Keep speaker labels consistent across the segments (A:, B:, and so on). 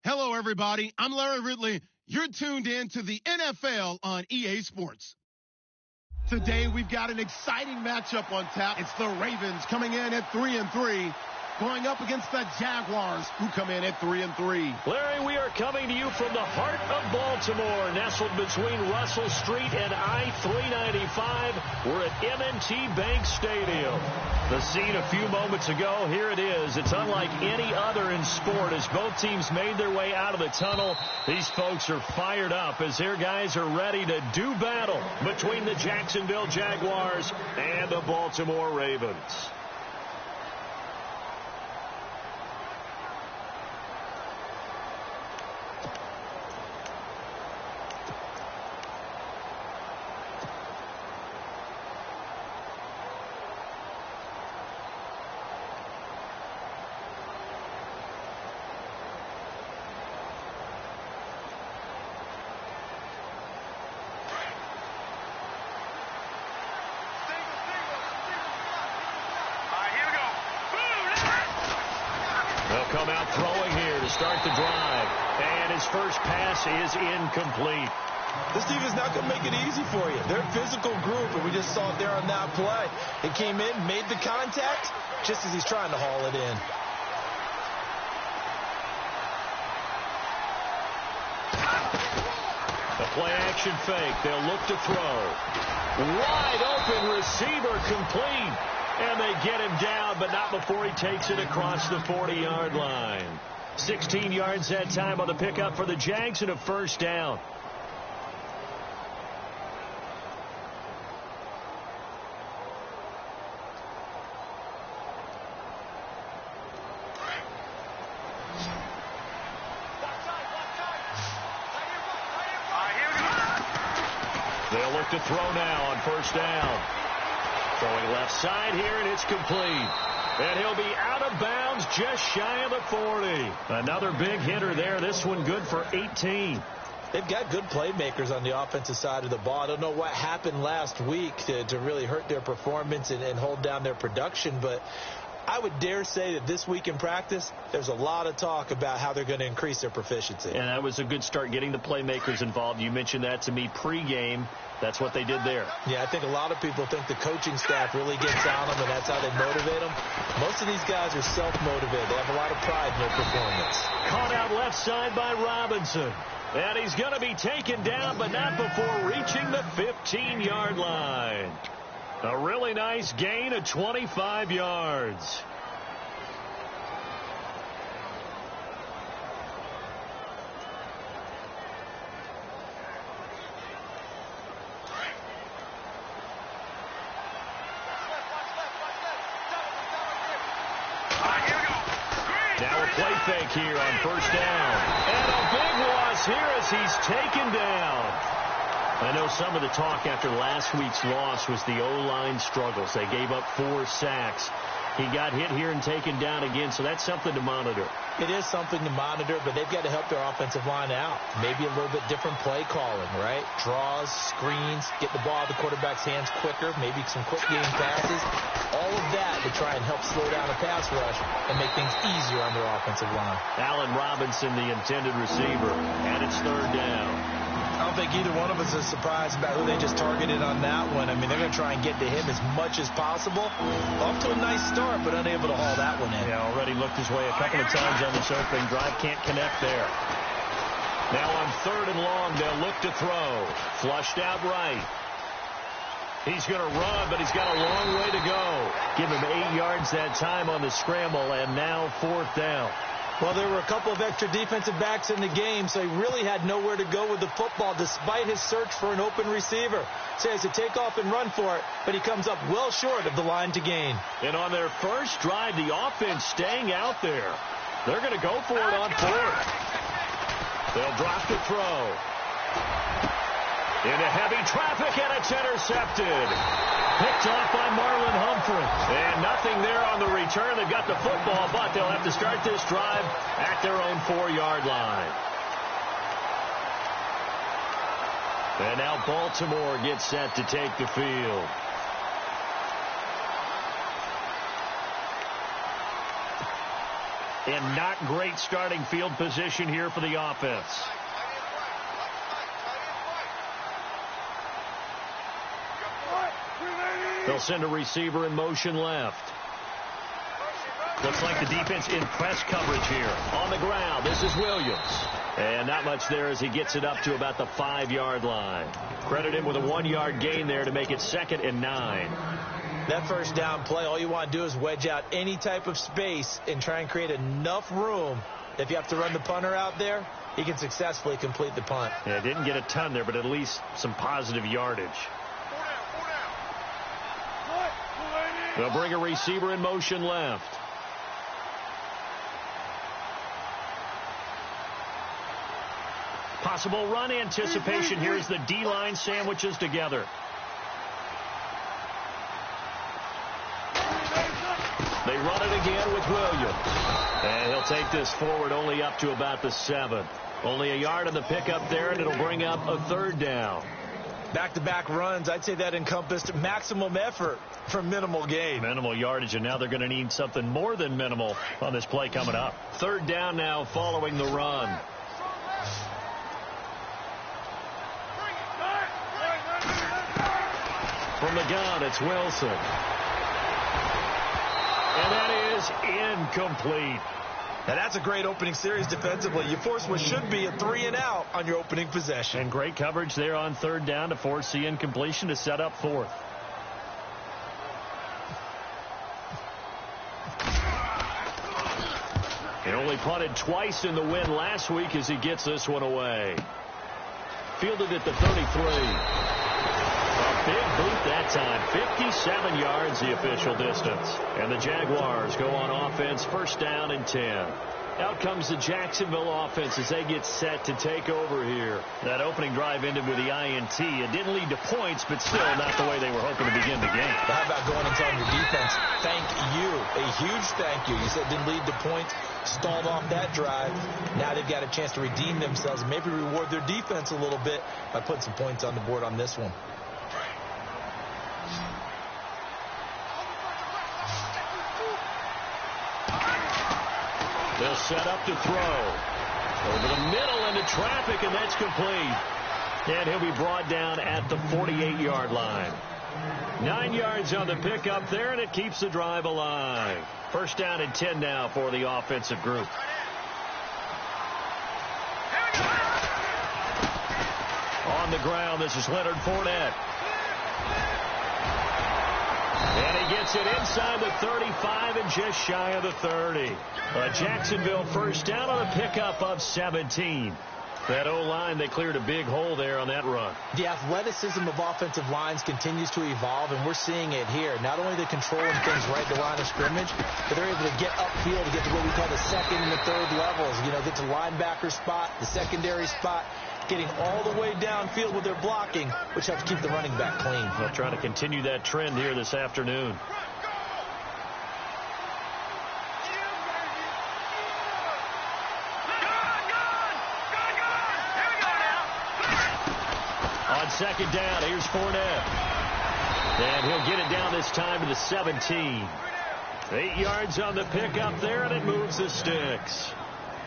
A: Hello, everybody. I'm Larry Ridley. You're tuned in to the NFL on EA Sports. Today, we've got an exciting matchup on tap. It's the Ravens coming in at 3-3, going up against the Jaguars, who come in at 3-3.
B: Larry, we are coming to you from the heart of Baltimore, nestled between Russell Street and I-395. We're at M&T Bank Stadium. The scene a few moments ago, here it is. It's unlike any other in sport as both teams made their way out of the tunnel. These folks are fired up as their guys are ready to do battle between the Jacksonville Jaguars and the Baltimore Ravens. Come out throwing here to start the drive. And his first pass is incomplete.
C: This defense not going to make it easy for you. They're a physical group, and we just saw it there on that play. It came in, made the contact, just as he's trying to haul it in.
B: The play-action fake. They'll look to throw. Wide open receiver complete. And they get him down, but not before he takes it across the 40-yard line. 16 yards that time on the pickup for the Jags and a first down. They'll look to throw now on first down. Throwing left side here, and it's complete. And he'll be out of bounds just shy of the 40. Another big hitter there. This one good for 18.
C: They've got good playmakers on the offensive side of the ball. I don't know what happened last week to really hurt their performance and hold down their production, but I would dare say that this week in practice, there's a lot of talk about how they're going to increase their proficiency.
B: And that was a good start, getting the playmakers involved. You mentioned that to me pregame. That's what they did there.
C: Yeah, I think a lot of people think the coaching staff really gets on them, and that's how they motivate them. Most of these guys are self-motivated. They have a lot of pride in their performance.
B: Caught out left side by Robinson. And he's going to be taken down, but not before reaching the 15-yard line. A really nice gain of 25 yards. Now a play fake here on first down. And a big loss here as he's taken down. I know some of the talk after last week's loss was the O-line struggles. They gave up 4 sacks. He got hit here and taken down again, so that's something to monitor.
C: It is something to monitor, but they've got to help their offensive line out. Maybe a little bit different play calling, right? Draws, screens, get the ball out of the quarterback's hands quicker, maybe some quick game passes. All of that to try and help slow down a pass rush and make things easier on their offensive line.
B: Allen Robinson, the intended receiver, and it's third down.
C: I don't think either one of us is surprised about who they just targeted on that one. I mean, they're going to try and get to him as much as possible. Off to a nice start, but unable to haul that one in.
B: Yeah, already looked his way a couple of times on this opening drive. Can't connect there. Now on third and long, they'll look to throw. Flushed out right. He's going to run, but he's got a long way to go. Give him 8 yards that time on the scramble, and now fourth down.
C: Well, there were a couple of extra defensive backs in the game, so he really had nowhere to go with the football despite his search for an open receiver. So he has to take off and run for it, but he comes up well short of the line to gain.
B: And on their first drive, the offense staying out there. They're going to go for it on fourth. They'll drop the throw. Into heavy traffic, and it's intercepted. Picked off by Marlon Humphrey. And nothing there on the return. They've got the football, but they'll have to start this drive at their own 4-yard line. And now Baltimore gets set to take the field. And not great starting field position here for the offense. They'll send a receiver in motion left. Looks like the defense in press coverage here. On the ground, this is Williams. And not much there as he gets it up to about the 5-yard line. Credit him with a 1-yard gain there to make it 2nd and 9.
C: That first down play, all you want to do is wedge out any type of space and try and create enough room. If you have to run the punter out there, he can successfully complete the punt.
B: Yeah, didn't get a ton there, but at least some positive yardage. They'll bring a receiver in motion left. Possible run anticipation here as the D-line sandwiches together. They run it again with Williams. And he'll take this forward only up to about the 7th. Only a yard on the pickup there, and it'll bring up a third down.
C: Back-to-back runs, I'd say that encompassed maximum effort for minimal gain.
B: Minimal yardage, and now they're going to need something more than minimal on this play coming up. Third down now following the run. From the gun, it's Wilson. And that is incomplete.
C: And that's a great opening series defensively. You force what should be a 3-and-out on your opening possession.
B: And great coverage there on third down to force the incompletion to set up fourth. He only punted twice in the win last week as he gets this one away. Fielded at the 33. Big boot that time. 57 yards the official distance. And the Jaguars go on offense, first down and 10. Out comes the Jacksonville offense as they get set to take over here. That opening drive ended with the INT. It didn't lead to points, but still not the way they were hoping to begin the game.
C: But how about going and telling your defense, thank you, a huge thank you. You said it didn't lead to points, stalled off that drive. Now they've got a chance to redeem themselves and maybe reward their defense a little bit by putting some points on the board on this one.
B: They'll set up to throw. Over the middle into traffic, and that's complete. And he'll be brought down at the 48-yard line. 9 yards on the pickup there, and it keeps the drive alive. First down and 10 now for the offensive group. On the ground, this is Leonard Fournette. And he gets it inside the 35 and just shy of the 30. Jacksonville first down on a pickup of 17. That O-line, they cleared a big hole there on that run.
C: The athleticism of offensive lines continues to evolve, and we're seeing it here. Not only they're controlling things right at the line of scrimmage, but they're able to get upfield to get to what we call the second and the third levels. You know, get to linebacker spot, the secondary spot, getting all the way downfield with their blocking, which helps keep the running back clean.
B: They'll try to continue that trend here this afternoon. On second down, here's Fournette. And he'll get it down this time to the 17. 8 yards on the pickup there, and it moves the sticks.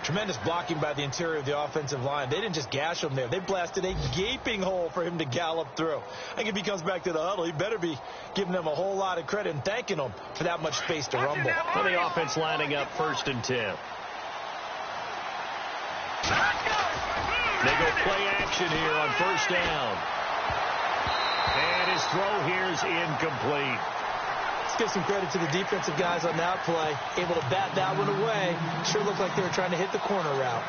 C: Tremendous blocking by the interior of the offensive line. They didn't just gash him there. They blasted a gaping hole for him to gallop through. I think if he comes back to the huddle, he better be giving them a whole lot of credit and thanking them for that much space to rumble.
B: And the offense lining up first and 10. They go play action here on first down. And his throw here is incomplete.
C: Let's give some credit to the defensive guys on that play. Able to bat that one away. Sure looked like they were trying to hit the corner route.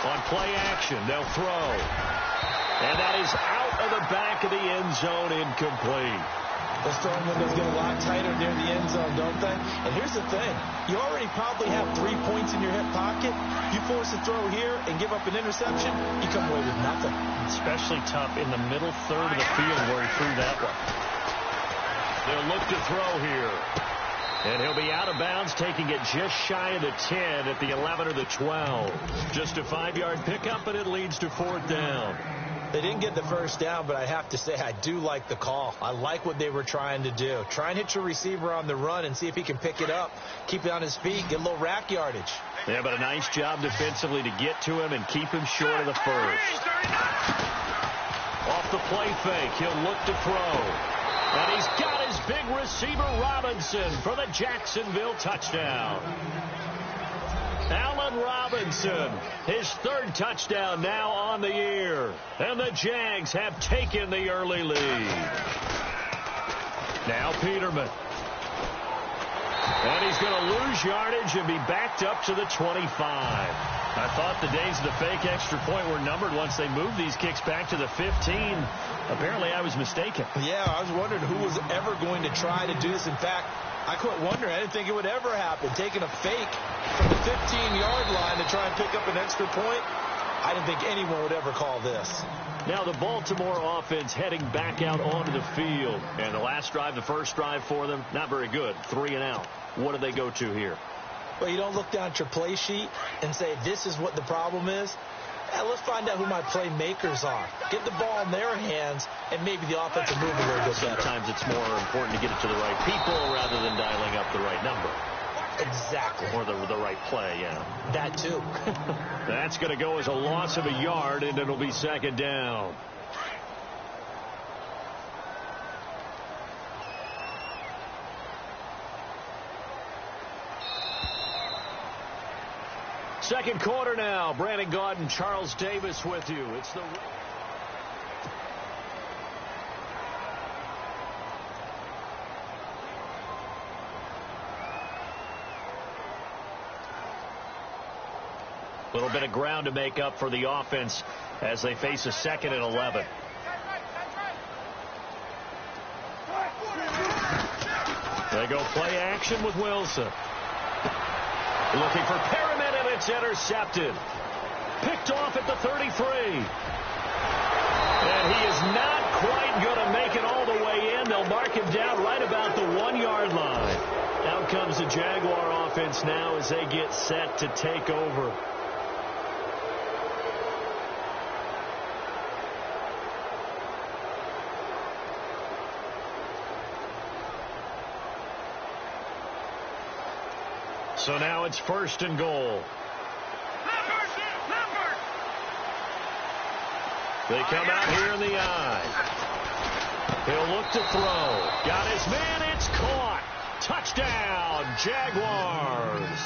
B: On play action, they'll throw. And that is out of the back of the end zone, incomplete.
C: Those throwing windows get a lot tighter near the end zone, don't they? And here's the thing. You already probably have 3 points in your hip pocket. You force a throw here and give up an interception, you come away with nothing.
B: Especially tough in the middle third of the field where he threw that one. They'll look to throw here. And he'll be out of bounds, taking it just shy of the 10 at the 11 or the 12. Just a 5-yard pickup, and it leads to fourth down.
C: They didn't get the first down, but I have to say I do like the call. I like what they were trying to do. Try and hit your receiver on the run and see if he can pick it up, keep it on his feet, get a little rack yardage.
B: Yeah, but a nice job defensively to get to him and keep him short of the first. Off the play fake, he'll look to throw. And he's got his big receiver Robinson for the Jacksonville touchdown. Allen Robinson, his third touchdown now on the year. And the Jags have taken the early lead. Now Peterman. And he's going to lose yardage and be backed up to the 25. I thought the days of the fake extra point were numbered once they moved these kicks back to the 15. Apparently I was mistaken.
C: Yeah, I was wondering who was ever going to try to do this. In fact, I quit wondering. I didn't think it would ever happen. Taking a fake from the 15-yard line to try and pick up an extra point, I didn't think anyone would ever call this.
B: Now the Baltimore offense heading back out onto the field. And the last drive, the first drive for them, not very good. 3 and out. What do they go to here?
C: Well, you don't look down at your play sheet and say, this is what the problem is. Let's find out who my playmakers are. Get the ball in their hands, and maybe the offense will move a little bit better.
B: Sometimes it's more important to get it to the right people rather than dialing up the right number.
C: Exactly.
B: Or the right play, yeah.
C: That too.
B: That's going to go as a loss of a yard, and it'll be second down. Second quarter now. Brandon Gaudin, Charles Davis with you. It's the... little bit of ground to make up for the offense as they face a 2nd and 11. They go play action with Wilson. Looking for Perriman, and it's intercepted. Picked off at the 33. And he is not quite going to make it all the way in. They'll mark him down right about the 1-yard line. Out comes the Jaguar offense now as they get set to take over. So now it's 1st and goal. They come out here in the I. He'll look to throw. Got his man. It's caught. Touchdown, Jaguars.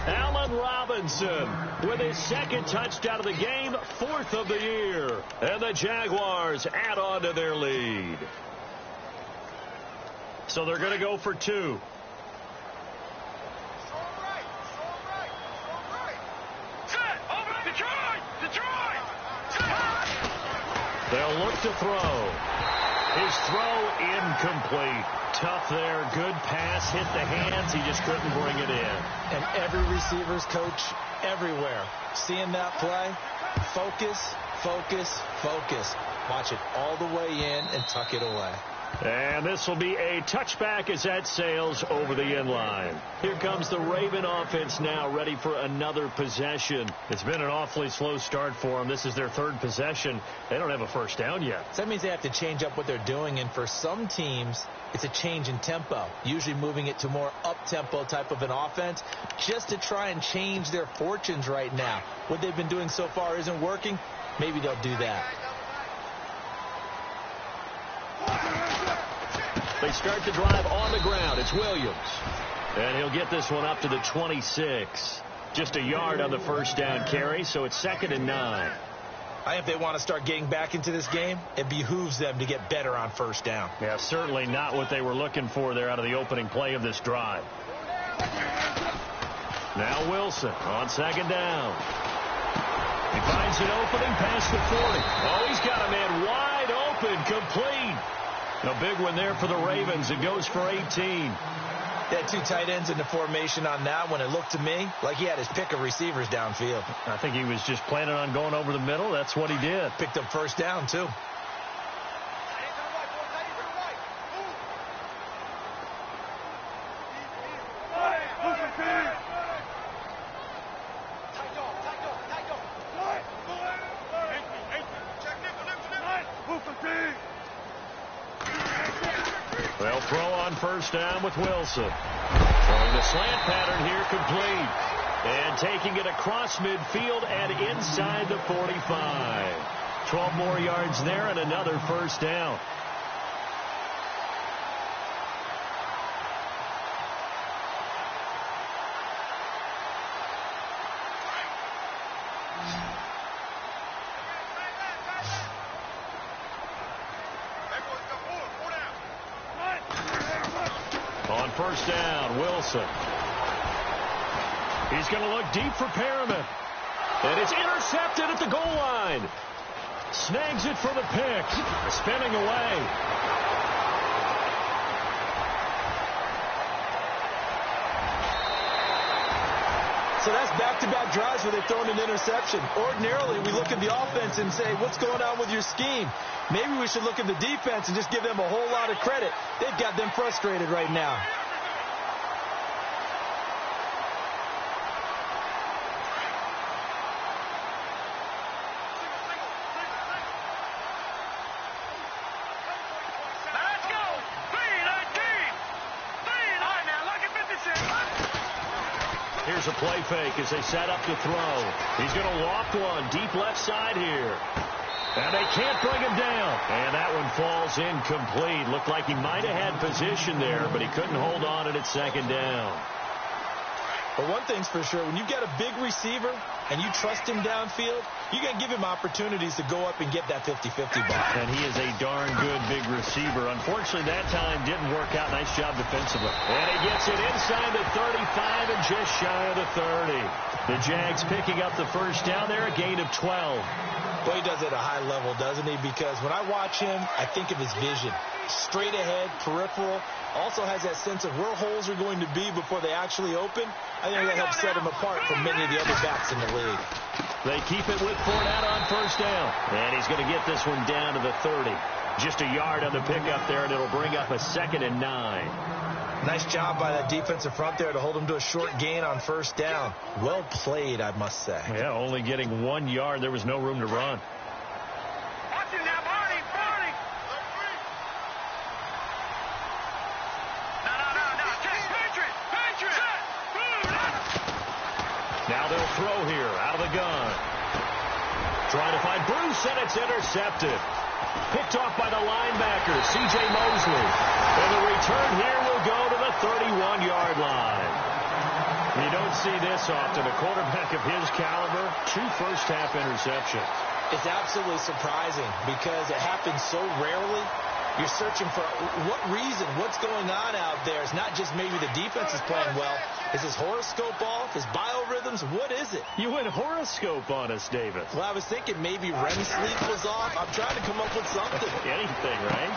B: Allen Robinson with his 2nd touchdown of the game, 4th of the year. And the Jaguars add on to their lead. So they're going to go for 2. They'll look to throw. His throw incomplete. Tough there. Good pass. Hit the hands. He just couldn't bring it in.
C: And every receiver's coach everywhere, seeing that play, focus, focus, focus. Watch it all the way in and tuck it away.
B: And this will be a touchback as that sails over the end line. Here comes the Raven offense now, ready for another possession. It's been an awfully slow start for them. This is their 3rd possession. They don't have a 1st down yet.
C: So that means they have to change up what they're doing, and for some teams, it's a change in tempo, usually moving it to more up-tempo type of an offense, just to try and change their fortunes right now. What they've been doing so far isn't working. Maybe they'll do that.
B: They start the drive on the ground. It's Williams. And he'll get this one up to the 26. Just a yard on the 1st down carry, so it's 2nd and 9.
C: I think if they want to start getting back into this game, it behooves them to get better on 1st down.
B: Yeah, certainly not what they were looking for there out of the opening play of this drive. Now Wilson on 2nd down. He finds an opening past the 40. Oh, he's got a man wide open, complete. A big one there for the Ravens. It goes for 18.
C: They had 2 tight ends in the formation on that one. It looked to me like he had his pick of receivers downfield.
B: I think he was just planning on going over the middle. That's what he did.
C: Picked up 1st down, too.
B: They'll throw on 1st down with Wilson. Throwing the slant pattern here, complete. And taking it across midfield and inside the 45. 12 more yards there and another 1st down. On 1st down, Wilson. He's going to look deep for Perriman. And it's intercepted at the goal line. Snags it for the pick. Spinning away.
C: So that's back-to-back drives where they've thrown an interception. Ordinarily, we look at the offense and say, what's going on with your scheme? Maybe we should look at the defense and just give them a whole lot of credit. They've got them frustrated right now.
B: Here's a play fake as they set up to throw. He's going to loft one deep left side here. And they can't bring him down. And that one falls incomplete. Looked like he might have had position there, but he couldn't hold on it at 2nd down.
C: But one thing's for sure, when you've got a big receiver and you trust him downfield, you're going to give him opportunities to go up and get that 50-50 ball.
B: And he is a darn good big receiver. Unfortunately, that time didn't work out. Nice job defensively. And he gets it inside the 35 and just shy of the 30. The Jags picking up the 1st down there, a gain of 12.
C: Boy, he does it at a high level, doesn't he? Because when I watch him, I think of his vision. Straight ahead, peripheral. Also has that sense of where holes are going to be before they actually open. I think that helps set him apart from many of the other backs in the league.
B: They keep it with Fournette on 1st down. And he's going to get this one down to the 30. Just a yard on the pickup there, and it'll bring up a 2nd and 9.
C: Nice job by that defensive front there to hold him to a short gain on 1st down. Well played, I must say.
B: Yeah, only getting 1 yard. There was no room to run. they'll throw here out of the gun. Trying to find Bruce, and it's intercepted. Picked off by the linebacker, C.J. Mosley. And the return here will go to the 31-yard line. You don't see this often. A quarterback of his caliber, 2 first-half interceptions.
C: It's absolutely surprising because it happens so rarely. You're searching for what reason, what's going on out there. It's not just maybe the defense is playing well. Is his horoscope off? His biorhythms? What is it?
B: You went horoscope on us, Davis.
C: Well, I was thinking maybe REM sleep was off. I'm trying to come up with something.
B: Anything, right?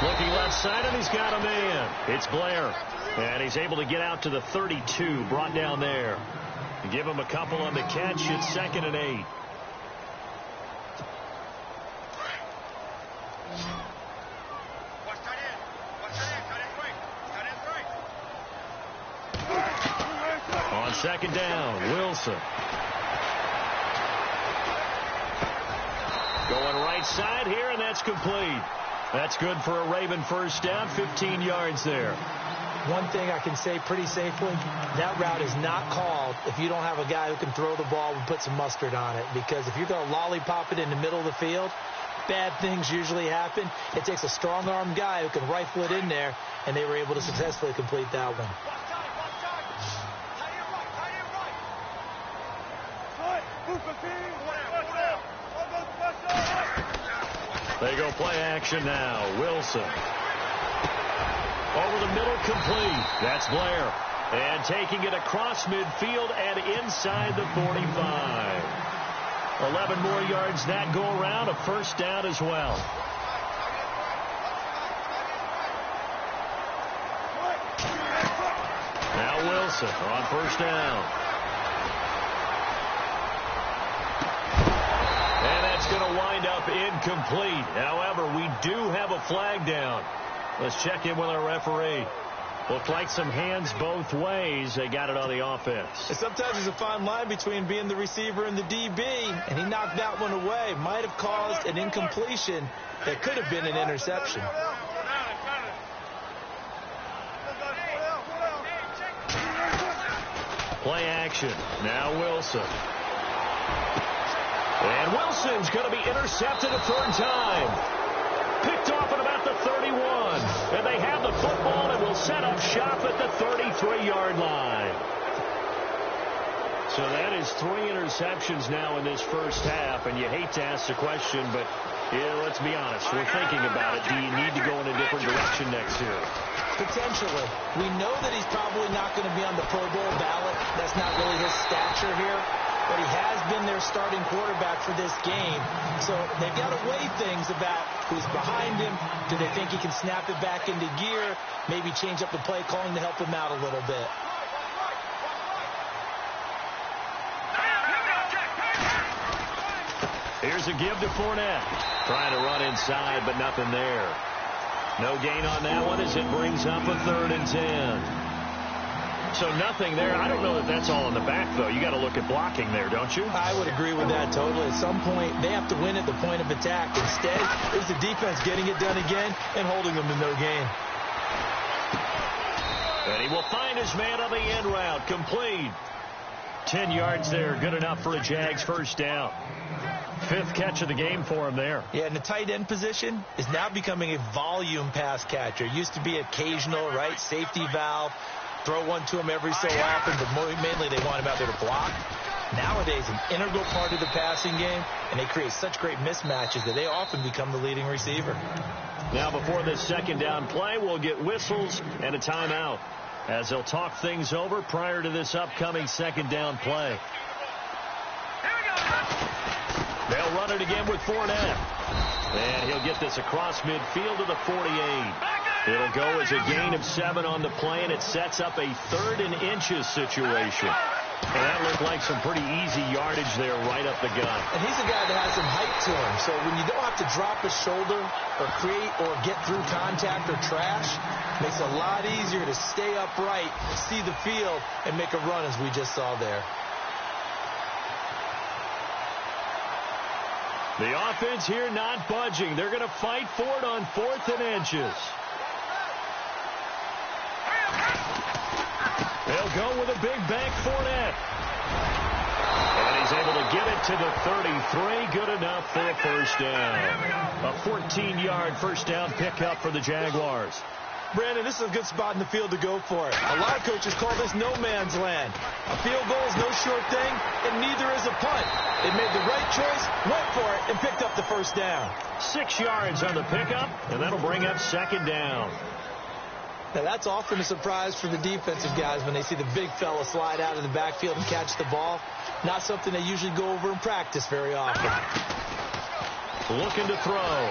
B: Looking left side, and he's got a man. It's Blair. And he's able to get out to the 32, brought down there. Give him a couple on the catch. It's 2nd and 8. On 2nd down, Wilson. Going right side here, and that's complete. That's good for a Raven first down, 15 yards there.
C: One thing I can say pretty safely, that route is not called if you don't have a guy who can throw the ball and put some mustard on it. Because if you're going to lollipop it in the middle of the field, bad things usually happen. It takes a strong-armed guy who can rifle it in there, and they were able to successfully complete that one.
B: They go play action now. Wilson. Over the middle, complete. That's Blair. And taking it across midfield and inside the 45. 11 more yards that go around. A first down as well. Now Wilson on first down. And that's going to wind up incomplete. However, we do have a flag down. Let's check in with our referee. Looked like some hands both ways. They got it on the offense.
C: And sometimes there's a fine line between being the receiver and the DB, and he knocked that one away. Might have caused an incompletion that could have been an interception.
B: Play action. Now Wilson. And Wilson's going to be intercepted a 3rd time. Picked off at about the 31. And they have the football and will set up shop at the 33-yard line. So that is 3 interceptions now in this first half. And you hate to ask the question, but yeah, let's be honest. We're thinking about it. Do you need to go in a different direction next year?
C: Potentially. We know that he's probably not going to be on the Pro Bowl ballot. That's not really his stature here. But he has been their starting quarterback for this game. So they've got to weigh things about who's behind him. Do they think he can snap it back into gear? Maybe change up the play calling to help him out a little bit.
B: Here's a give to Fournette. Trying to run inside, but nothing there. No gain on that one as it brings up a 3rd and 10. So nothing there. I don't know that that's all in the back, though. You got to look at blocking there, don't you?
C: I would agree with that totally. At some point, they have to win at the point of attack. Instead, it's the defense getting it done again and holding them to no gain.
B: And he will find his man on the end route. Complete. 10 yards there. Good enough for a Jags first down. 5th catch of the game for him there.
C: Yeah, and the tight end position is now becoming a volume pass catcher. Used to be occasional, right? Safety valve. Throw one to him every so often, but mainly they want him out there to block. Nowadays, an integral part of the passing game, and they create such great mismatches that they often become the leading receiver.
B: Now, before this 2nd down play, we'll get whistles and a timeout as they'll talk things over prior to this upcoming 2nd down play. They'll run it again with Fournette. And he'll get this across midfield to the 48. It'll go as a gain of 7 on the play, and it sets up a 3rd and inches situation. And that looked like some pretty easy yardage there right up the gut.
C: And he's a guy that has some height to him. So when you don't have to drop a shoulder or create or get through contact or trash, it makes it a lot easier to stay upright, see the field, and make a run as we just saw there.
B: The offense here not budging. They're going to fight for it on 4th and inches. They'll go with a big bank Fournette. get it to the 33. Good enough for a first down. A 14-yard first down pickup for the Jaguars.
C: Brandon, this is a good spot in the field to go for it. A lot of coaches call this no man's land. A field goal is no sure thing, and neither is a punt. They made the right choice, went for it, and picked up the first down.
B: 6 yards on the pickup, and that'll bring up second down.
C: Now, that's often a surprise for the defensive guys when they see the big fella slide out of the backfield and catch the ball. Not something they usually go over in practice very often.
B: Looking to throw.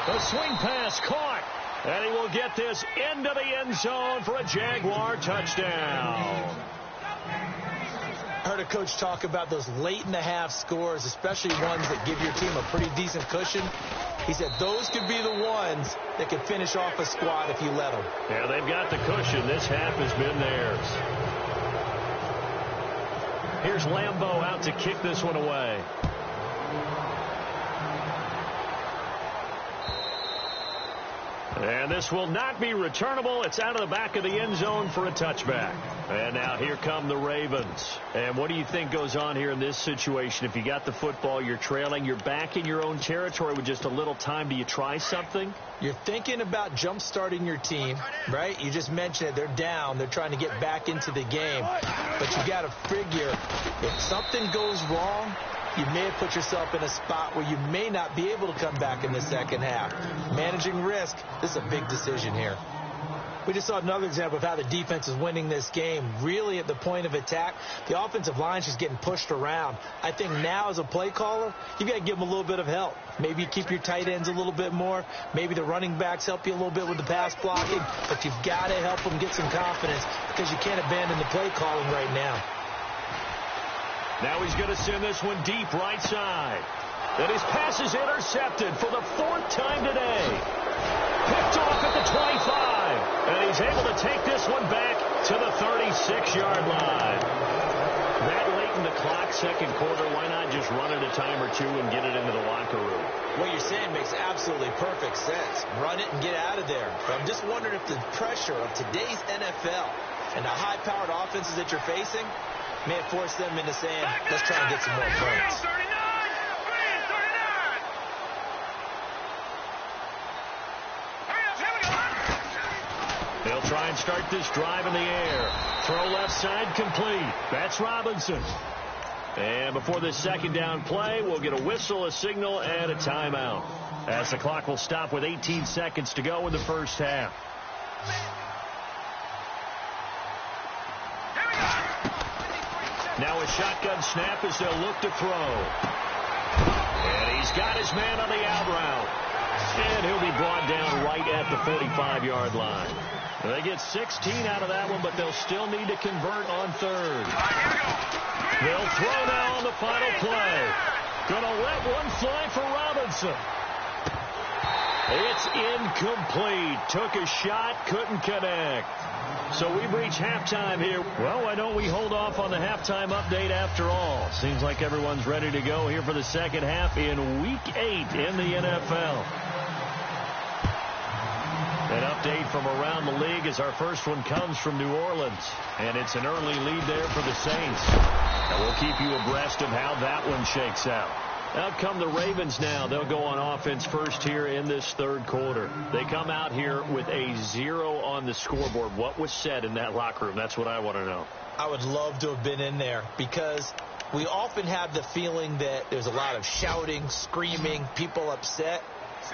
B: The swing pass caught, and he will get this into the end zone for a Jaguar touchdown.
C: I heard a coach talk about those late-in-the-half scores, especially ones that give your team a pretty decent cushion. He said those could be the ones that could finish off a squad if you let them.
B: Yeah, they've got the cushion. This half has been theirs. Here's Lambeau out to kick this one away. And this will not be returnable. It's out of the back of the end zone for a touchback. And now here come the Ravens. And what do you think goes on here in this situation? If you got the football, you're trailing, you're back in your own territory with just a little time. Do you try something?
C: You're thinking about jump-starting your team, right? You just mentioned it. They're down. They're trying to get back into the game. But you got to figure if something goes wrong, you may have put yourself in a spot where you may not be able to come back in the second half. Managing risk, this is a big decision here. We just saw another example of how the defense is winning this game. Really at the point of attack, the offensive line is just getting pushed around. I think now as a play caller, you got to give them a little bit of help. Maybe you keep your tight ends a little bit more. Maybe the running backs help you a little bit with the pass blocking. But you've got to help them get some confidence because you can't abandon the play calling right now.
B: Now he's going to send this one deep right side. And his pass is intercepted for the 4th time today. Picked off at the 25. And he's able to take this one back to the 36-yard line. That late in the clock, second quarter, why not just run it a time or two and get it into the locker room?
C: What you're saying makes absolutely perfect sense. Run it and get out of there. But I'm just wondering if the pressure of today's NFL and the high-powered offenses that you're facing may have forced them into saying, let's try and get some more points.
B: They'll try and start this drive in the air. Throw left side complete. That's Robinson. And before this second down play, we'll get a whistle, a signal, and a timeout. As the clock will stop with 18 seconds to go in the first half. Now a shotgun snap as they'll look to throw. And he's got his man on the out route. And he'll be brought down right at the 45-yard line. They get 16 out of that one, but they'll still need to convert on third. They'll throw now on the final play. Gonna let one fly for Robinson. It's incomplete. Took a shot, couldn't connect. So we've reached halftime here. Well, why don't we hold off on the halftime update after all? Seems like everyone's ready to go here for the second half in Week 8 in the NFL. An update from around the league as our first one comes from New Orleans. And it's an early lead there for the Saints. And we'll keep you abreast of how that one shakes out. Out come the Ravens now. They'll go on offense first here in this third quarter. They come out here with a 0 on the scoreboard. What was said in that locker room? That's what I want to know.
C: I would love to have been in there because we often have the feeling that there's a lot of shouting, screaming, people upset.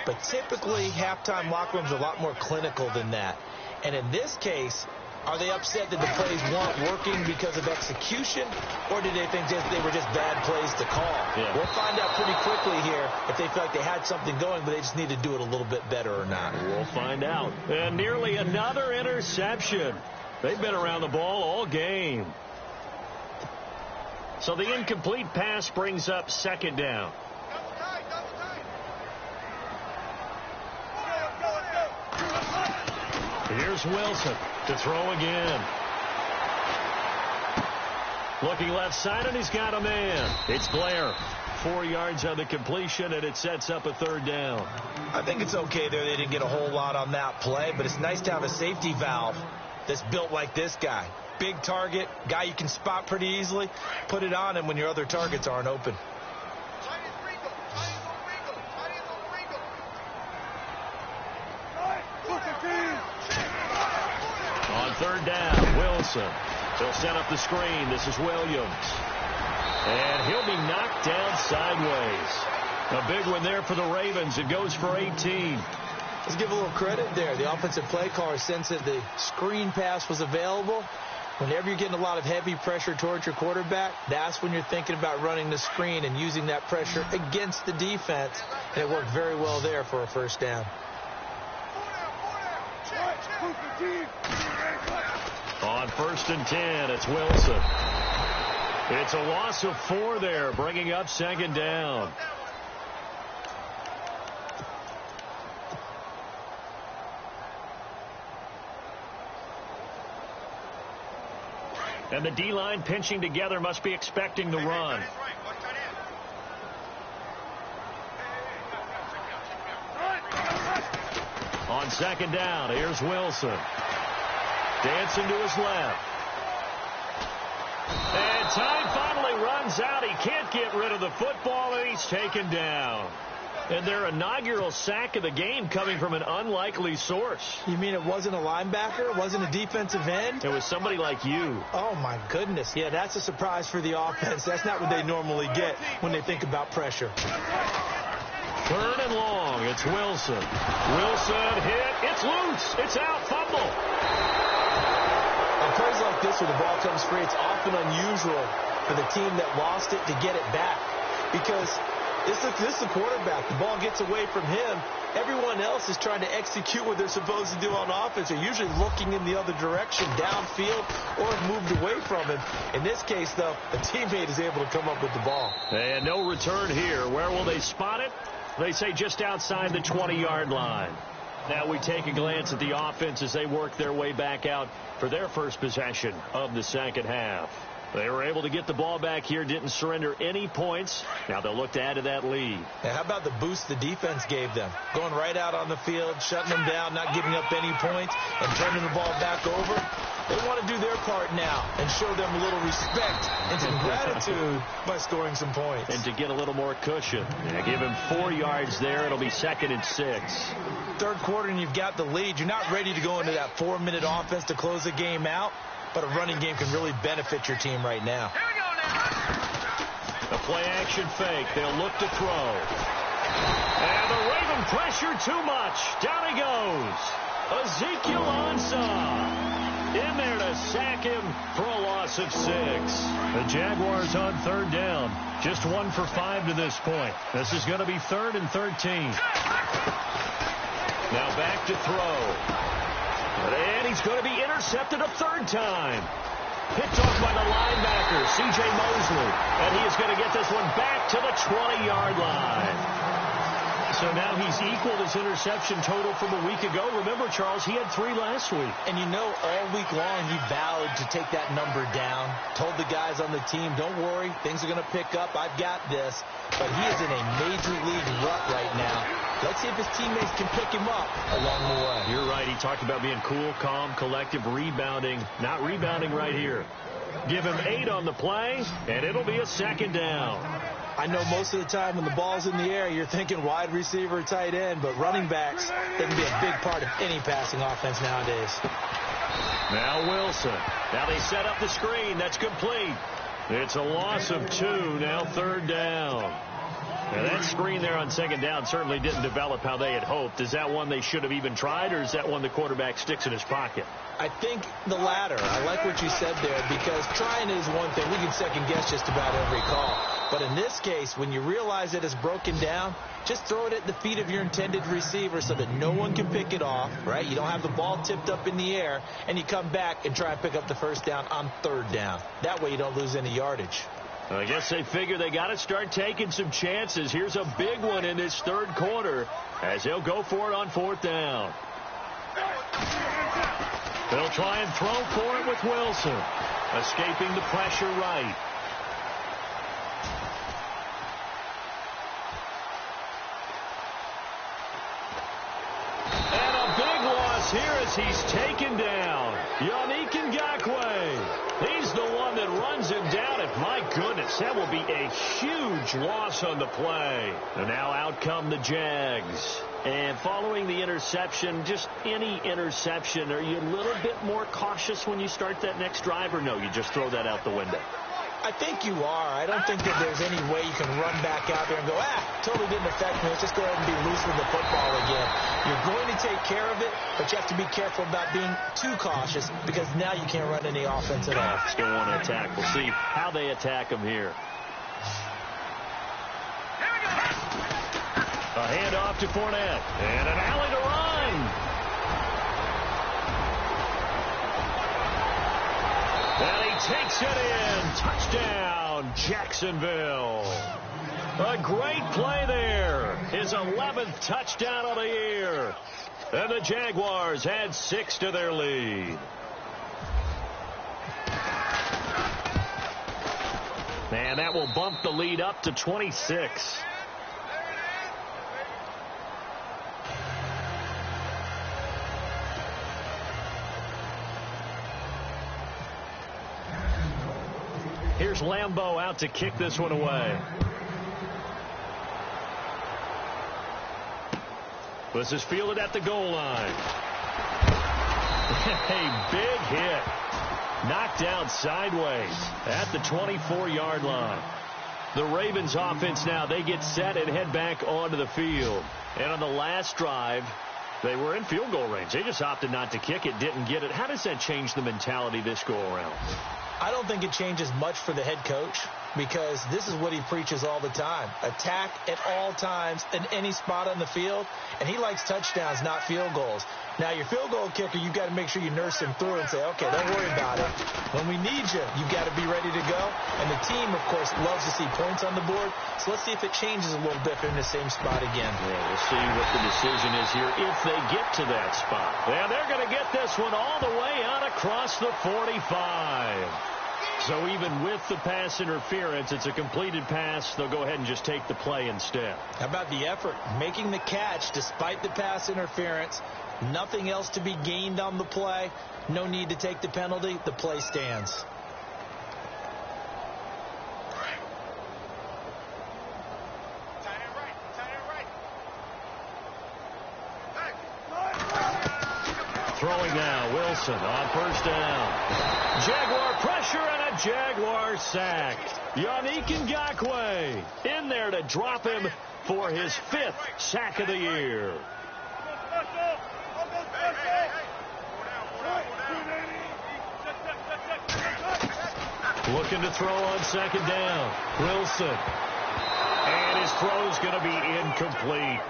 C: But typically, halftime locker rooms are a lot more clinical than that. And in this case, are they upset that the plays weren't working because of execution, or did they think they were just bad plays to call?
B: Yeah.
C: We'll find out pretty quickly here if they feel like they had something going, but they just need to do it a little bit better or not.
B: We'll find out. And nearly another interception. They've been around the ball all game. So the incomplete pass brings up second down. Here's Wilson to throw again. Looking left side, and he's got a man. It's Blair. 4 yards on the completion, and it sets up a third down.
C: I think it's okay there. They didn't get a whole lot on that play, but it's nice to have a safety valve that's built like this guy. Big target, guy you can spot pretty easily. Put it on him when your other targets aren't open.
B: On third down, Wilson. He'll set up the screen. This is Williams. And he'll be knocked down sideways. A big one there for the Ravens. It goes for 18.
C: Let's give a little credit there. The offensive play caller sensed that the screen pass was available. Whenever you're getting a lot of heavy pressure towards your quarterback, that's when you're thinking about running the screen and using that pressure against the defense. And it worked very well there for a first down.
B: On 1st and 10, it's Wilson. It's a loss of 4 there, bringing up 2nd down. And the D-line pinching together must be expecting the run. On 2nd down, here's Wilson. Dancing to his left. And time finally runs out. He can't get rid of the football, and he's taken down. And their inaugural sack of the game coming from an unlikely source.
C: You mean it wasn't a linebacker? It wasn't a defensive end?
B: It was somebody like you.
C: Oh, my goodness. Yeah, that's a surprise for the offense. That's not what they normally get when they think about pressure.
B: 3rd and long. It's Wilson. Wilson hit. It's loose. It's out. Fumble.
C: On plays like this where the ball comes free, it's often unusual for the team that lost it to get it back. Because this is the quarterback. The ball gets away from him. Everyone else is trying to execute what they're supposed to do on offense. They're usually looking in the other direction, downfield, or have moved away from him. In this case, though, a teammate is able to come up with the ball.
B: And no return here. Where will they spot it? They say just outside the 20-yard line. Now we take a glance at the offense as they work their way back out for their first possession of the second half. They were able to get the ball back here, didn't surrender any points. Now they'll look to add to that lead.
C: Now, how about the boost the defense gave them? Going right out on the field, shutting them down, not giving up any points, and turning the ball back over. They want to do their part now and show them a little respect and some gratitude by scoring some points.
B: And to get a little more cushion. Give him 4 yards there. It'll be 2nd and 6.
C: Third quarter and you've got the lead. You're not ready to go into that 4-minute offense to close the game out. But a running game can really benefit your team right now.
B: Here we go now. The play-action fake. They'll look to throw. And the Raven pressure too much. Down he goes. Ezekiel Ansah in there to sack him for a loss of 6. The Jaguars on 3rd down. Just 1 for 5 to this point. This is going to be 3rd and 13. Now back to throw. And he's going to be intercepted a 3rd time. Picked off by the linebacker, C.J. Mosley. And he is going to get this one back to the 20-yard line. So now he's equaled his interception total from a week ago. Remember, Charles, he had 3 last week.
C: And you know, all week long he vowed to take that number down. Told the guys on the team, don't worry, things are going to pick up. I've got this. But he is in a major league rut right now. Let's see if his teammates can pick him up along the way.
B: You're right. He talked about being cool, calm, collective, rebounding. Not rebounding right here. Give him 8 on the play, and it'll be a 2nd down.
C: I know most of the time when the ball's in the air, you're thinking wide receiver, tight end, but running backs, they can be a big part of any passing offense nowadays.
B: Now Wilson. Now they set up the screen. That's complete. It's a loss of 2. Now 3rd down. Now that screen there on 2nd down certainly didn't develop how they had hoped. Is that one they should have even tried, or is that one the quarterback sticks in his pocket?
C: I think the latter. I like what you said there, because trying is one thing. We can second-guess just about every call. But in this case, when you realize that it's broken down, just throw it at the feet of your intended receiver so that no one can pick it off, right? You don't have the ball tipped up in the air, and you come back and try and pick up the 1st down on 3rd down. That way you don't lose any yardage.
B: I guess they figure they got to start taking some chances. Here's a big one in this 3rd quarter as they'll go for it on 4th down. They'll try and throw for it with Wilson. Escaping the pressure right. And a big loss here as he's taken down. Yannick Ngakoue. He's the one that runs him down, and my goodness, that will be a huge loss on the play. And now out come the Jags. And following the interception, just any interception, are you a little bit more cautious when you start that next drive, or no, you just throw that out the window?
C: I think you are. I don't think that there's any way you can run back out there and go, totally didn't affect me. Let's just go ahead and be loose with the football again. You're going to take care of it, but you have to be careful about being too cautious because now you can't run any offense at all.
B: Still want to attack. We'll see how they attack him here. A handoff to Fournette. And an alley to run. And he takes it in. Touchdown, Jacksonville. A great play there. His 11th touchdown of the year. And the Jaguars add 6 to their lead. And that will bump the lead up to 26. Here's Lambeau out to kick this one away. This is fielded at the goal line. A big hit. Knocked out sideways at the 24-yard line. The Ravens offense now, they get set and head back onto the field. And on the last drive, they were in field goal range. They just opted not to kick it, didn't get it. How does that change the mentality this go around?
C: I don't think it changes much for the head coach because this is what he preaches all the time. Attack at all times in any spot on the field, and he likes touchdowns, not field goals. Now, your field goal kicker, you've got to make sure you nurse him through and say, okay, don't worry about it. When we need you, you've got to be ready to go. And the team, of course, loves to see points on the board. So let's see if it changes a little bit in the same spot again.
B: Yeah, we'll see what the decision is here if they get to that spot. Yeah, they're going to get this one all the way out across the 45. So even with the pass interference, it's a completed pass. They'll go ahead and just take the play instead.
C: How about the effort? Making the catch despite the pass interference. Nothing else to be gained on the play. No need to take the penalty. The play stands.
B: Throwing now, Wilson on first down. Jaguar pressure and a Jaguar sack. Yannick Ngakoue in there to drop him for his 5th sack of the year. Looking to throw on second down. Wilson. And his throw's going to be incomplete.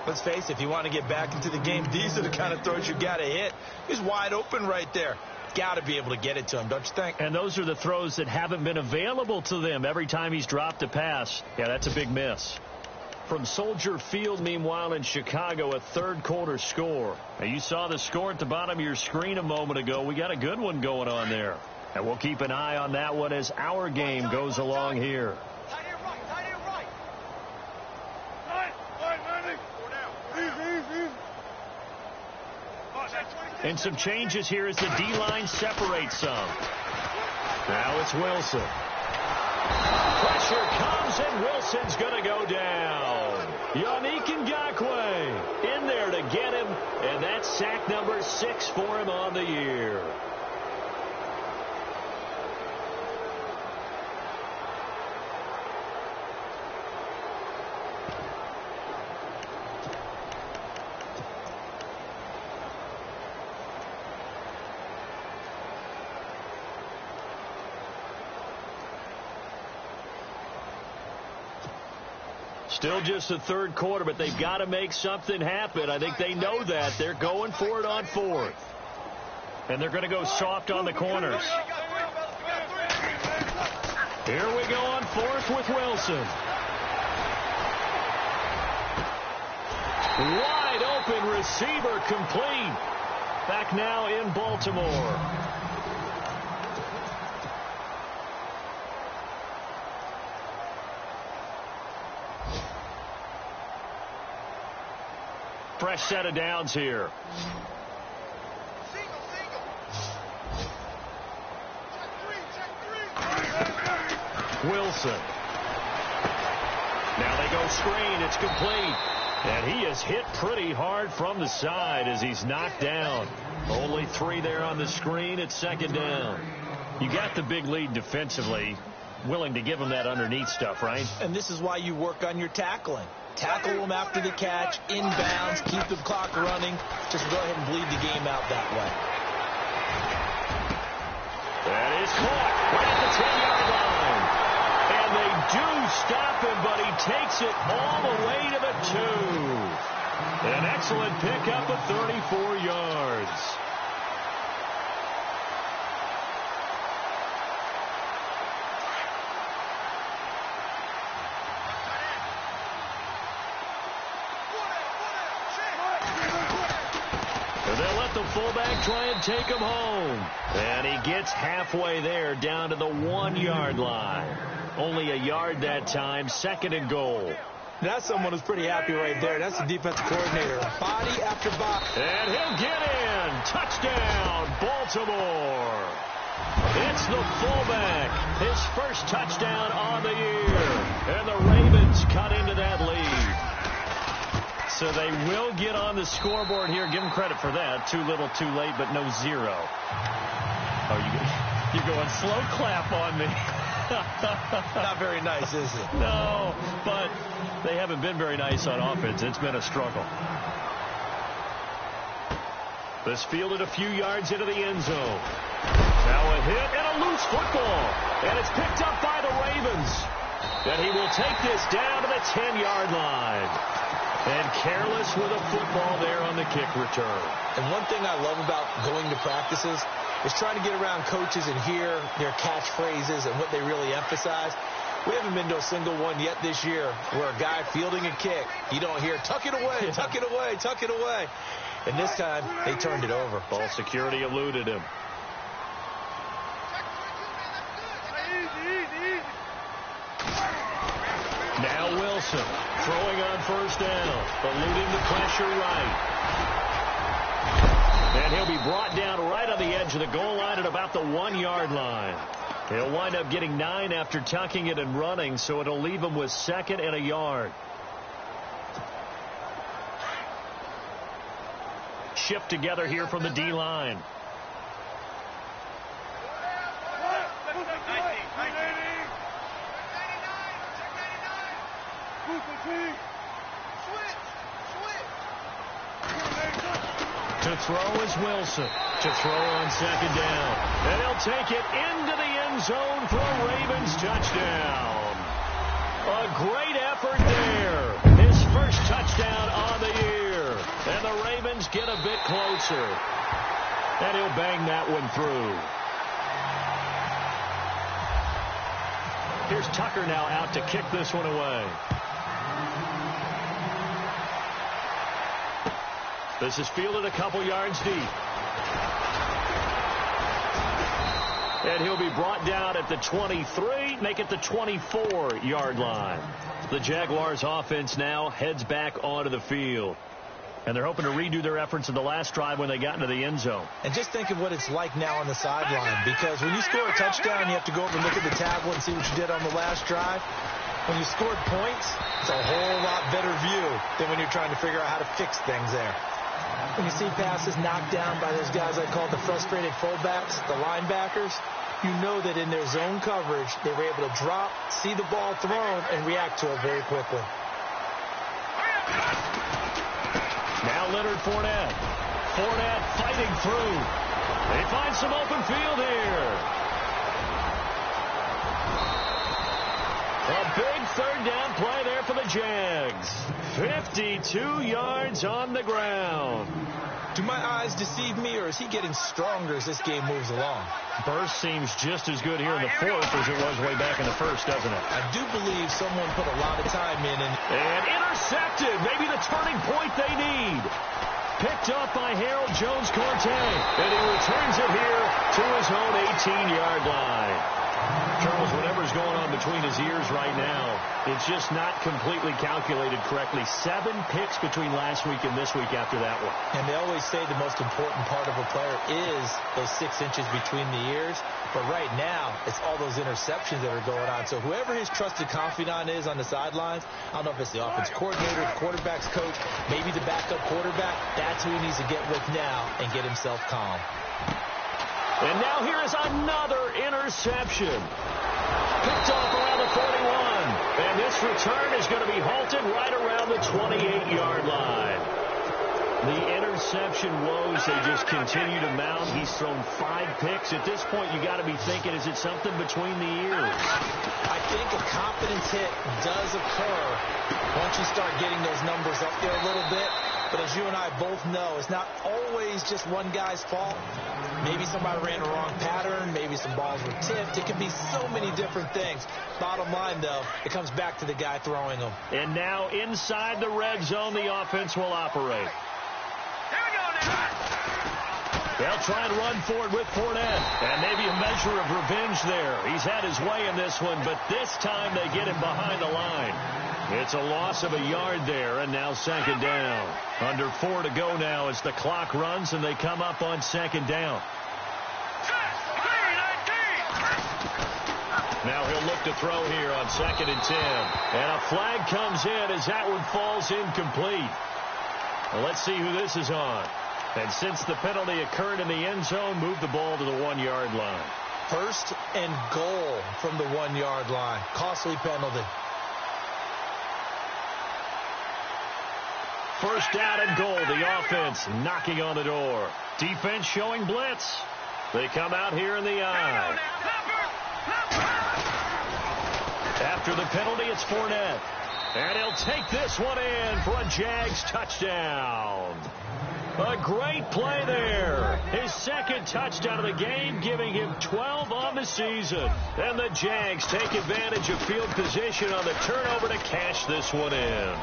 C: Let's face it, if you want to get back into the game, these are the kind of throws you got to hit. He's wide open right there. Got to be able to get it to him, don't you think?
B: And those are the throws that haven't been available to them every time he's dropped a pass. Yeah, that's a big miss. From Soldier Field, meanwhile, in Chicago, a third-quarter score. Now, you saw the score at the bottom of your screen a moment ago. We got a good one going on there. And we'll keep an eye on that one as our game goes along here. And some changes here as the D-line separates some. Now it's Wilson. Pressure comes, and Wilson's going to go down. Yannick Ngakoue in there to get him, and that's sack number 6 for him on the year. Still just the third quarter, but they've got to make something happen. I think they know that. They're going for it on 4th. And they're going to go soft on the corners. Here we go on 4th with Wilson. Wide open receiver complete. Back now in Baltimore. Fresh set of downs here. Wilson. Now they go screen. It's complete. And he is hit pretty hard from the side as he's knocked down. Only 3 there on the screen. It's second down. You got the big lead defensively. Willing to give him that underneath stuff, right?
C: And this is why you work on your tackling. Tackle them after the catch, inbounds, keep the clock running. Just go ahead and bleed the game out that way.
B: That is caught right at the 10-yard line. And they do stop him, but he takes it all the way to the 2. An excellent pickup of 34 yards. They'll let the fullback try and take him home. And he gets halfway there down to the 1-yard line. Only a yard that time, second and goal.
C: That's someone who's pretty happy right there. That's the defensive coordinator. Body after body.
B: And he'll get in. Touchdown, Baltimore. It's the fullback. His first touchdown on the year. And the Ravens cut into that lead. So they will get on the scoreboard here. Give them credit for that. Too little, too late, but no 0. Oh, you're going slow clap on me.
C: Not very nice, is it?
B: No, but they haven't been very nice on offense. It's been a struggle. This fielded a few yards into the end zone. Now a hit and a loose football. And it's picked up by the Ravens. And he will take this down to the 10-yard line. And careless with a football there on the kick return.
C: And one thing I love about going to practices is trying to get around coaches and hear their catchphrases and what they really emphasize. We haven't been to a single one yet this year where a guy fielding a kick, you don't hear, tuck it away, tuck it away, tuck it away. And this time, they turned it over.
B: Ball security eluded him. Now Wilson throwing on first down, eluding the pressure right. And he'll be brought down right on the edge of the goal line at about the 1-yard line. He'll wind up getting 9 after tucking it and running, so it'll leave him with second and a yard. Shift together here from the D-line. To throw is Wilson. To throw on second down. And he'll take it into the end zone for a Ravens touchdown. A great effort there. His first touchdown on the year. And the Ravens get a bit closer. And he'll bang that one through. Here's Tucker now out to kick this one away. This is fielded a couple yards deep. And he'll be brought down at the 23, make it the 24-yard line. The Jaguars offense now heads back onto the field. And they're hoping to redo their efforts in the last drive when they got into the end zone.
C: And just think of what it's like now on the sideline. Because when you score a touchdown, you have to go over and look at the tablet and see what you did on the last drive. When you scored points, it's a whole lot better view than when you're trying to figure out how to fix things there. When you see passes knocked down by those guys I call the frustrated fullbacks, the linebackers, you know that in their zone coverage, they were able to drop, see the ball thrown, and react to it very quickly.
B: Now Leonard Fournette. Fournette fighting through. They find some open field here. A big third down play there for the Jags. 52 yards on the ground.
C: Do my eyes deceive me, or is he getting stronger as this game moves along?
B: Burst seems just as good here in the fourth as it was way back in the first, doesn't it?
C: I do believe someone put a lot of time in.
B: And intercepted. Maybe the turning point they need. Picked up by Harold Jones-Corte. And he returns it here to his own 18-yard line. Charles, whatever's going on between his ears right now, it's just not completely calculated correctly. 7 picks between last week and this week after that one.
C: And they always say the most important part of a player is those 6 inches between the ears. But right now, it's all those interceptions that are going on. So whoever his trusted confidant is on the sidelines, I don't know if it's the offense coordinator, the quarterback's coach, maybe the backup quarterback, that's who he needs to get with now and get himself calm.
B: And now here is another interception. Picked off around the 41. And this return is going to be halted right around the 28-yard line. The interception woes, they just continue to mount. He's thrown 5 picks. At this point, you got to be thinking, is it something between the ears?
C: I think a confidence hit does occur once you start getting those numbers up there a little bit. But as you and I both know, it's not always just one guy's fault. Maybe somebody ran the wrong pattern. Maybe some balls were tipped. It could be so many different things. Bottom line, though, it comes back to the guy throwing them.
B: And now inside the red zone, the offense will operate. They'll try and run for it with Fournette. And maybe a measure of revenge there. He's had his way in this one, but this time they get him behind the line. It's a loss of a yard there, and now 2nd down. Under 4 to go now as the clock runs, and they come up on 2nd down. Now he'll look to throw here on 2nd and 10. And a flag comes in as that one falls incomplete. Well, let's see who this is on. And since the penalty occurred in the end zone, move the ball to the 1-yard line.
C: 1st and goal from the 1-yard line. Costly penalty.
B: 1st down and goal. The offense knocking on the door. Defense showing blitz. They come out here in the eye. After the penalty, it's Fournette. And he'll take this one in for a Jags touchdown. A great play there. His 2nd touchdown of the game, giving him 12 on the season. And the Jags take advantage of field position on the turnover to cash this one in.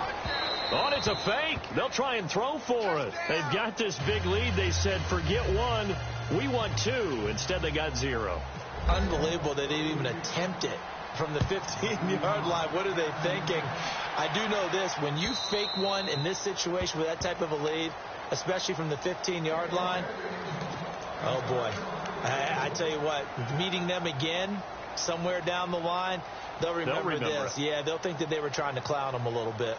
B: Oh, it's a fake. They'll try and throw for it. They've got this big lead. They said, forget 1. We want 2. Instead, they got 0.
C: Unbelievable they didn't even attempt it from the 15-yard line. What are they thinking? I do know this. When you fake one in this situation with that type of a lead, especially from the 15-yard line, oh, boy. I tell you what, meeting them again somewhere down the line, they'll remember this. Yeah, they'll think that they were trying to clown them a little bit.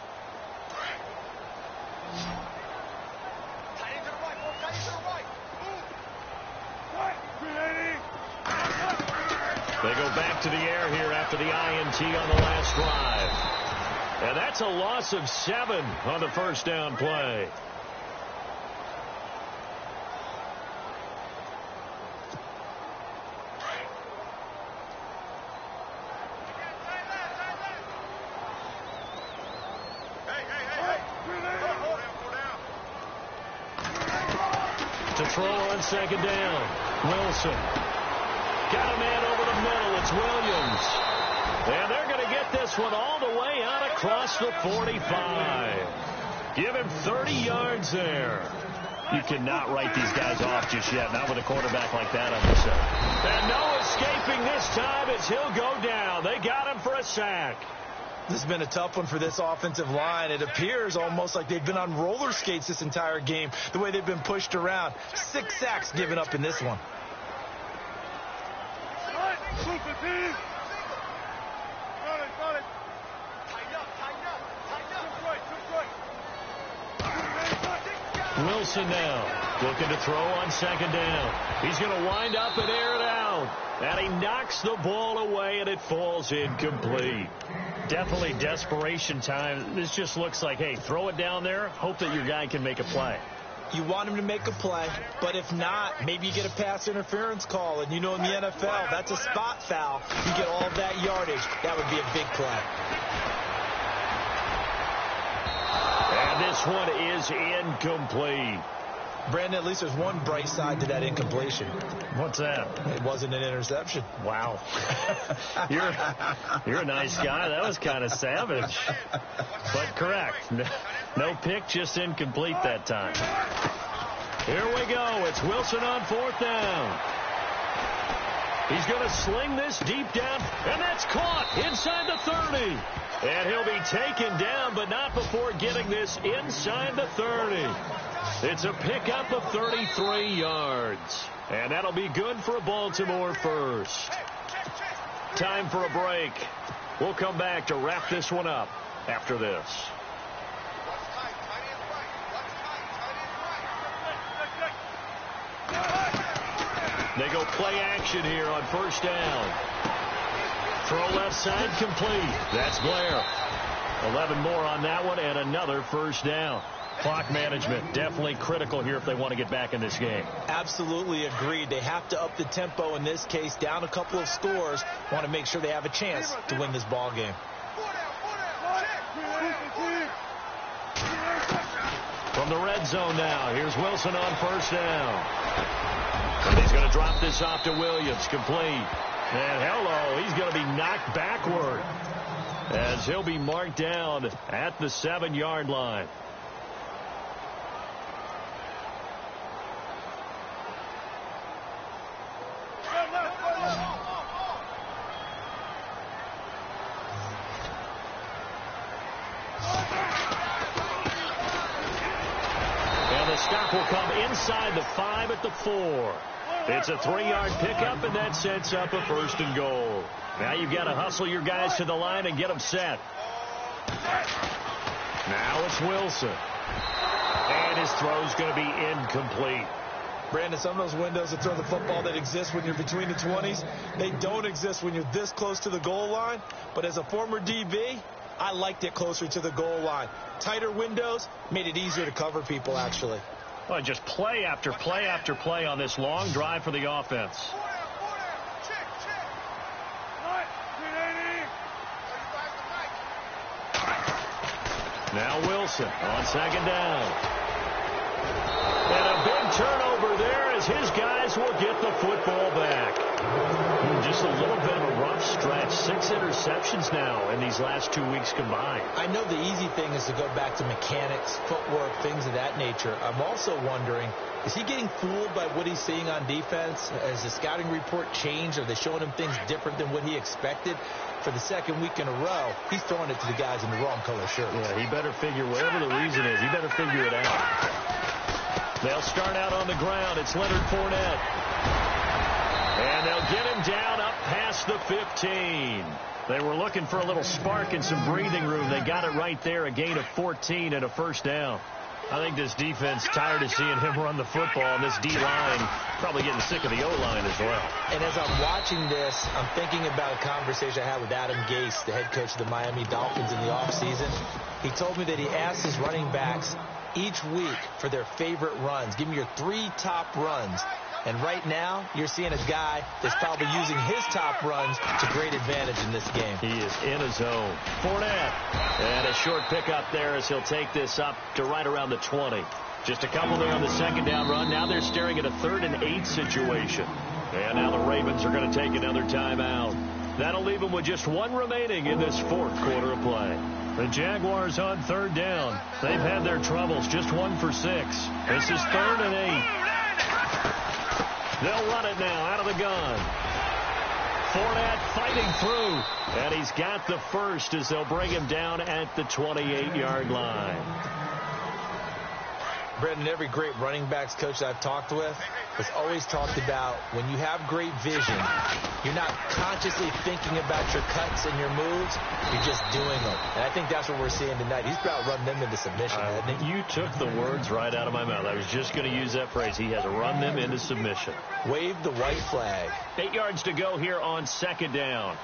B: They go back to the air here after the INT on the last drive. And that's a loss of 7 on the 1st down play. To throw on 2nd down. Wilson. Got a man over the middle. It's Williams. And they're going to get this one all the way out across the 45. Give him 30 yards there. You cannot write these guys off just yet. Not with a quarterback like that on the set. And no escaping this time as he'll go down. They got him for a sack.
C: This has been a tough one for this offensive line. It appears almost like they've been on roller skates this entire game, the way they've been pushed around. 6 sacks given up in this one.
B: Wilson now looking to throw on 2nd down. He's going to wind up and air it out. And he knocks the ball away, and it falls incomplete. Definitely desperation time. This just looks like, hey, throw it down there, hope that your guy can make a play.
C: You want him to make a play, but if not, maybe you get a pass interference call. And you know in the NFL, that's a spot foul. You get all that yardage. That would be a big play.
B: And this one is incomplete.
C: Brandon, at least there's one bright side to that incompletion.
B: What's that?
C: It wasn't an interception.
B: Wow. You're a nice guy. That was kind of savage. But correct. No pick, just incomplete that time. Here we go. It's Wilson on 4th down. He's going to sling this deep down, and that's caught inside the 30. And he'll be taken down, but not before getting this inside the 30. It's a pickup of 33 yards. And that'll be good for a Baltimore first. Time for a break. We'll come back to wrap this one up after this. They go play action here on first down. Throw left side complete. That's Blair. 11 more on that one and another first down. Clock management definitely critical here if they want to get back in this game.
C: Absolutely agreed. They have to up the tempo in this case, down a couple of scores. Want to make sure they have a chance to win this ball game.
B: From the red zone now, here's Wilson on first down. And he's going to drop this off to Williams, complete. And hello, he's going to be knocked backward as he'll be marked down at the 7-yard line. And the stop will come inside the 5 at the 4. It's a 3-yard pickup, and that sets up a first and goal. Now you've got to hustle your guys to the line and get them set. Now it's Wilson. And his throw's going to be incomplete.
C: Brandon, some of those windows to throw the football that exist when you're between the 20s, they don't exist when you're this close to the goal line. But as a former DB, I liked it closer to the goal line. Tighter windows made it easier to cover people, actually.
B: Well, just play after play after play on this long drive for the offense. Now Wilson on second down. And a big turnover there as his guys will get the football back. Just a little bit of a rough stretch. 6 interceptions now in these last 2 weeks combined.
C: I know the easy thing is to go back to mechanics, footwork, things of that nature. I'm also wondering, is he getting fooled by what he's seeing on defense? Has the scouting report changed? Are they showing him things different than what he expected? For the second week in a row, he's throwing it to the guys in the wrong color shirts.
B: Yeah, he better figure, whatever the reason is, he better figure it out. They'll start out on the ground. It's Leonard Fournette. And they'll get him down up past the 15. They were looking for a little spark and some breathing room. They got it right there, a gain of 14 and a first down. I think this defense tired of seeing him run the football, and this D-line probably getting sick of the O-line as well.
C: And as I'm watching this, I'm thinking about a conversation I had with Adam Gase, the head coach of the Miami Dolphins in the offseason. He told me that he asked his running backs each week for their favorite runs. Give me your 3 top runs. And right now, you're seeing a guy that's probably using his top runs to great advantage in this game.
B: He is in a zone. Fournette. And a short pickup there as he'll take this up to right around the 20. Just a couple there on the second down run. Now they're staring at a 3rd and 8 situation. And now the Ravens are going to take another timeout. That'll leave them with just 1 remaining in this 4th quarter of play. The Jaguars on 3rd down. They've had their troubles. Just 1 for 6. This is 3rd and 8. They'll run it now out of the gun. Fournette fighting through. And he's got the first as they'll bring him down at the 28-yard line.
C: Brendan, every great running backs coach I've talked with has always talked about when you have great vision, you're not consciously thinking about your cuts and your moves, you're just doing them. And I think that's what we're seeing tonight. He's about running them into submission, hasn't he?
B: You took the words right out of my mouth. I was just going to use that phrase. He has run them into submission.
C: Wave the white flag.
B: 8 yards to go here on 2nd down.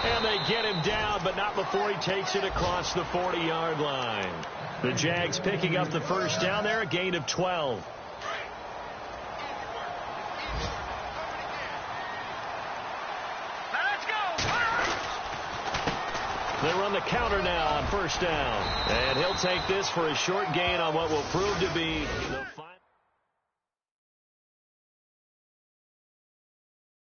B: And they get him down, but not before he takes it across the 40-yard line. The Jags picking up the first down there, a gain of 12. They run the counter now on first down. And he'll take this for a short gain on what will prove to be the